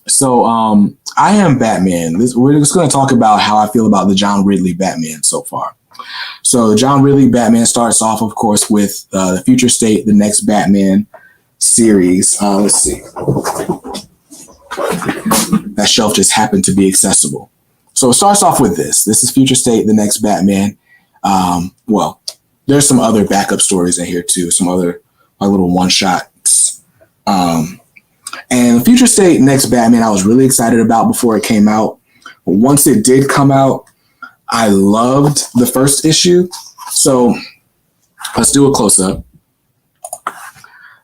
So, I Am Batman. We're just going to talk about how I feel about the John Ridley Batman so far. So, John Ridley Batman starts off, of course, with the Future State, the next Batman series. Let's see. That shelf just happened to be accessible. So it starts off with this. This is Future State, the next Batman. Well, there's some other backup stories in here too. Some other like little one shots. And Future State, next Batman, I was really excited about before it came out. But once it did come out, I loved the first issue. So let's do a close up.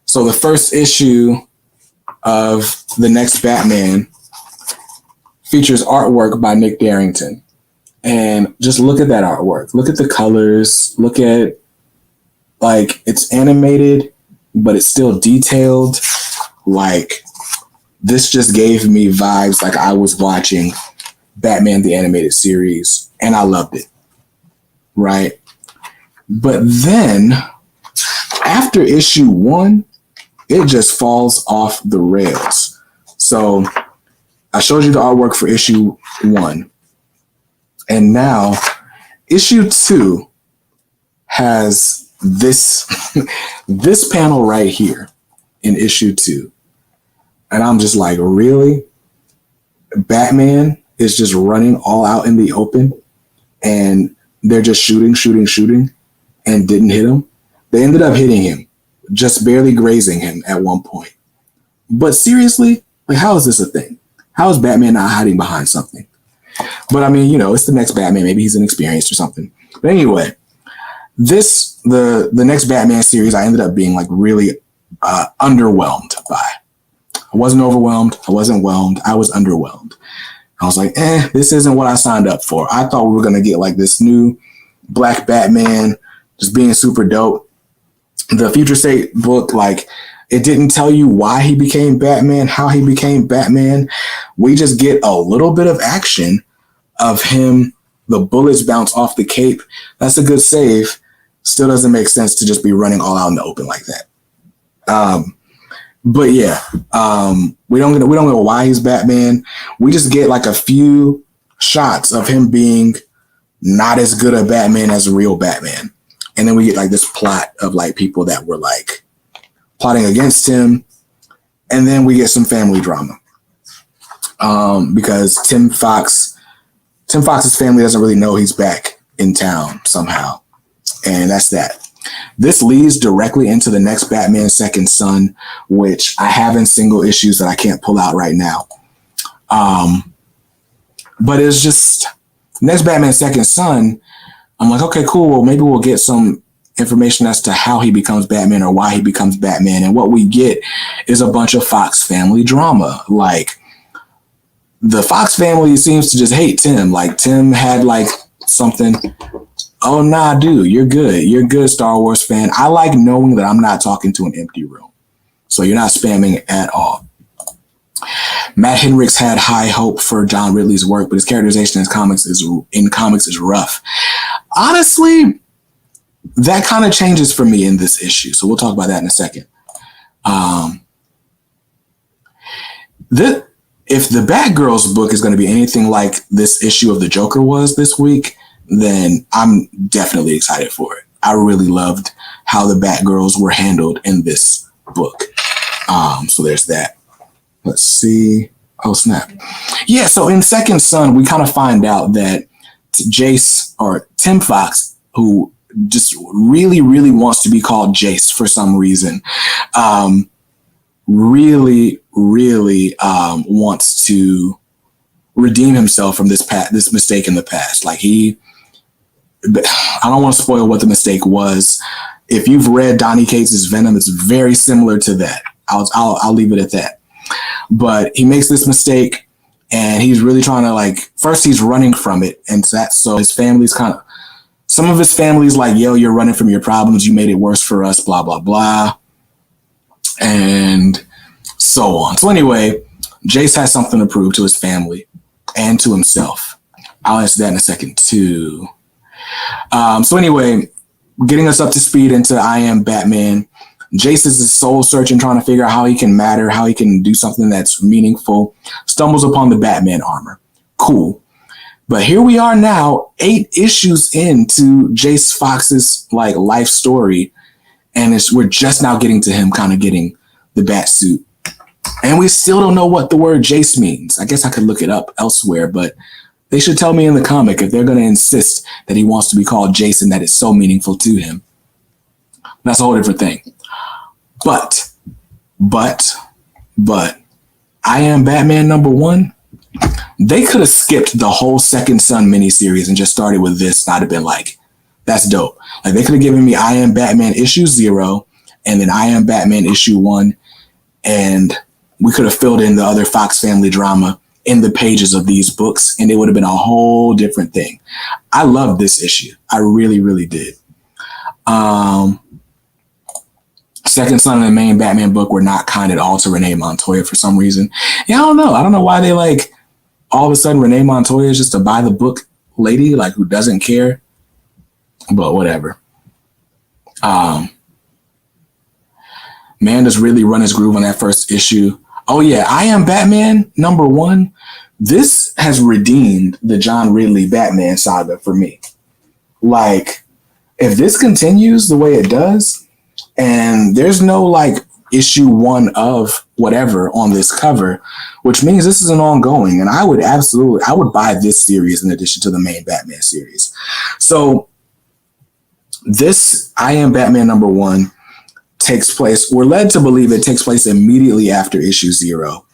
So the first issue of the next Batman features artwork by Nick Darrington. And just look at that artwork. Look at the colors. Look at, like, it's animated, but it's still detailed. Like, this just gave me vibes like I was watching Batman the Animated Series, and I loved it. Right? But then, after issue 1, it just falls off the rails. So, I showed you the artwork for issue 1. And now, issue 2 has this, this panel right here in issue 2. And I'm just like, really? Batman is just running all out in the open and they're just shooting, and didn't hit him. They ended up hitting him, just barely grazing him at one point. But seriously, like, how is this a thing? How is Batman not hiding behind something? But I mean, you know, it's the next Batman. Maybe he's inexperienced or something. But anyway, the next Batman series, I ended up being like really underwhelmed by. I wasn't overwhelmed. I wasn't whelmed. I was underwhelmed. I was like, this isn't what I signed up for. I thought we were going to get like this new Black Batman just being super dope. The Future State book, like, it didn't tell you why he became Batman, how he became Batman. We just get a little bit of action of him. The bullets bounce off the cape. That's a good save. Still doesn't make sense to just be running all out in the open like that. But yeah, we don't know why he's Batman. We just get like a few shots of him being not as good a Batman as a real Batman. And then we get like this plot of like people that were like plotting against him. And then we get some family drama. Because Tim Fox's family doesn't really know he's back in town somehow. And that's that. This leads directly into the next Batman Second Son, which I have in single issues that I can't pull out right now. But it's just next Batman Second Son. I'm like, okay, cool. Well, maybe we'll get some information as to how he becomes Batman or why he becomes Batman. And what we get is a bunch of Fox family drama. Like, the Fox family seems to just hate Tim. Like, Tim had like something. Oh, nah, dude, you're good. You're a good Star Wars fan. I like knowing that I'm not talking to an empty room. So you're not spamming at all. Matt Hendricks had high hope for John Ridley's work, but his characterization in comics is rough. Honestly, that kind of changes for me in this issue. So we'll talk about that in a second. If the Batgirls book is going to be anything like this issue of the Joker was this week, then I'm definitely excited for it. I really loved how the Batgirls were handled in this book. So there's that. Let's see. Oh, snap. Yeah, so in Second Son, we kind of find out that Jace, or Tim Fox, who just really, really wants to be called Jace for some reason, really wants to redeem himself from this mistake in the past. Like, I don't want to spoil what the mistake was. If you've read Donny Cates' Venom, it's very similar to that. I'll leave it at that. But he makes this mistake, and he's really trying to, like, first he's running from it, and so his family's some of his family's like, yo, you're running from your problems, you made it worse for us, blah, blah, blah, and so on. So anyway, Jace has something to prove to his family and to himself. I'll answer that in a second too. So anyway, getting us up to speed into I Am Batman. Jace is soul searching, trying to figure out how he can matter, how he can do something that's meaningful, stumbles upon the Batman armor. Cool. But here we are now, 8 issues into Jace Fox's like life story, and we're just now getting to him kind of getting the bat suit. And we still don't know what the word Jace means. I guess I could look it up elsewhere, but they should tell me in the comic if they're going to insist that he wants to be called Jason, that it's so meaningful to him. That's a whole different thing. But, I Am Batman #1, they could have skipped the whole Second Son miniseries and just started with this. I'd have been like, that's dope. Like, they could have given me I Am Batman issue 0 and then I Am Batman issue 1, and we could have filled in the other Fox family drama in the pages of these books, and it would have been a whole different thing. I loved this issue. I really, really did. Second Son and the main Batman book were not kind at all to Renee Montoya for some reason. Yeah, I don't know. I don't know why they like all of a sudden Renee Montoya is just a by the book lady, like who doesn't care. But whatever. Man does really run his groove on that first issue. Oh yeah, I Am Batman #1. This has redeemed the John Ridley Batman saga for me. Like, if this continues the way it does, and there's no like issue 1 of whatever on this cover, which means this is an ongoing, and I would buy this series in addition to the main Batman series. So this I Am Batman #1 takes place, we're led to believe it takes place immediately after issue 0.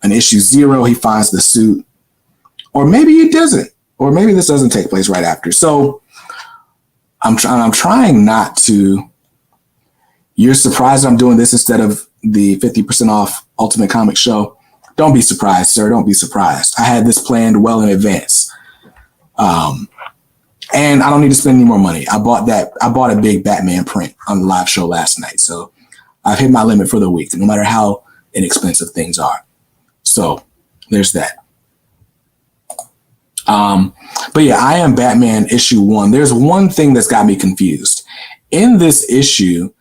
In issue 0, he finds the suit, or maybe it doesn't, or maybe this doesn't take place right after. So I'm trying not to. You're surprised I'm doing this instead of the 50% off Ultimate Comic Show. Don't be surprised, sir. Don't be surprised. I had this planned well in advance. And I don't need to spend any more money. I bought a big Batman print on the live show last night. So I've hit my limit for the week, no matter how inexpensive things are. So there's that. But yeah, I Am Batman issue 1. There's one thing that's got me confused. In this issue,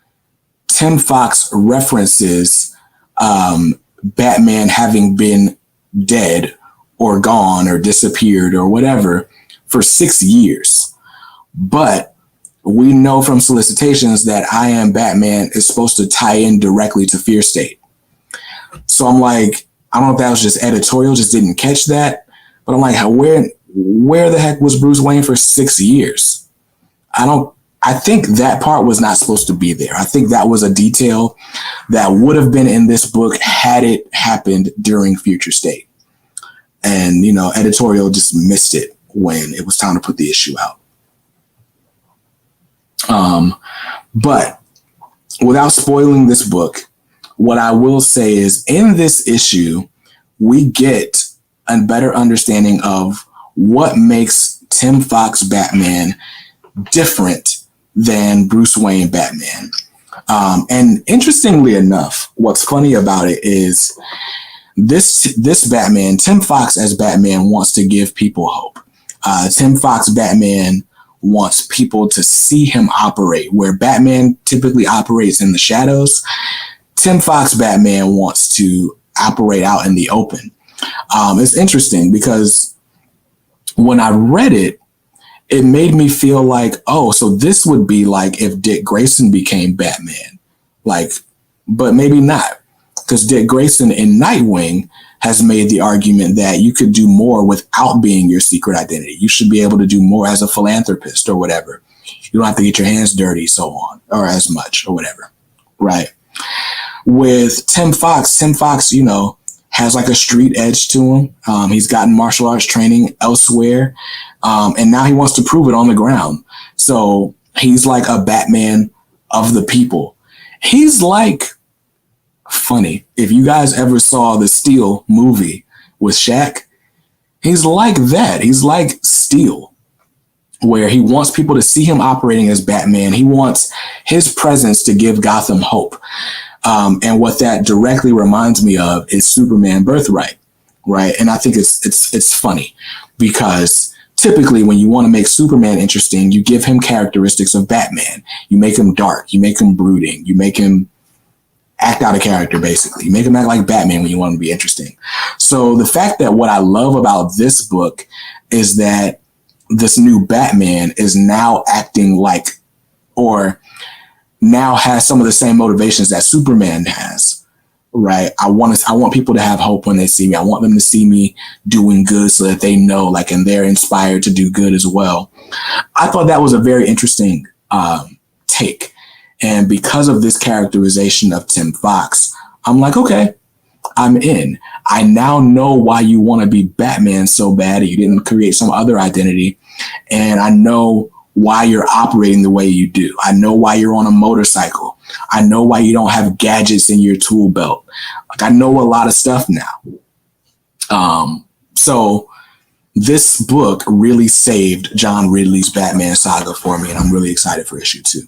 Tim Fox references Batman having been dead or gone or disappeared or whatever for 6 years. But we know from solicitations that I Am Batman is supposed to tie in directly to Fear State. So I'm like, I don't know if that was just editorial, just didn't catch that. But I'm like, where the heck was Bruce Wayne for 6 years? I think that part was not supposed to be there. I think that was a detail that would have been in this book had it happened during Future State. And, editorial just missed it when it was time to put the issue out. But without spoiling this book, what I will say is in this issue, we get a better understanding of what makes Tim Fox Batman different than Bruce Wayne Batman. And interestingly enough, what's funny about it is this Batman, Tim Fox as Batman, wants to give people hope. Tim Fox Batman wants people to see him operate. Where Batman typically operates in the shadows, Tim Fox Batman wants to operate out in the open. It's interesting because when I read it, it made me feel like, oh, so this would be like if Dick Grayson became Batman. Like, but maybe not. Because Dick Grayson in Nightwing has made the argument that you could do more without being your secret identity. You should be able to do more as a philanthropist or whatever. You don't have to get your hands dirty, so on, or as much or whatever. Right. With Tim Fox, has like a street edge to him. He's gotten martial arts training elsewhere. And now he wants to prove it on the ground. So he's like a Batman of the people. He's like, funny, if you guys ever saw the Steel movie with Shaq, he's like that. He's like Steel, where he wants people to see him operating as Batman. He wants his presence to give Gotham hope. And what that directly reminds me of is Superman Birthright, right? And I think it's funny because typically when you want to make Superman interesting, you give him characteristics of Batman. You make him dark. You make him brooding. You make him act out of character, basically. You make him act like Batman when you want him to be interesting. So the fact that what I love about this book is that this new Batman is now acting like, or now has some of the same motivations that Superman has, right? I want people to have hope when they see me. I want them to see me doing good so that they know, like, and they're inspired to do good as well. I thought that was a very interesting take. And because of this characterization of Tim Fox, I'm like, okay, I'm in. I now know why you want to be Batman so bad. You didn't create some other identity. And I know why you're operating the way you do. I know why you're on a motorcycle. I know why you don't have gadgets in your tool belt. Like, I know a lot of stuff now. So this book really saved John Ridley's Batman saga for me, and I'm really excited for issue 2.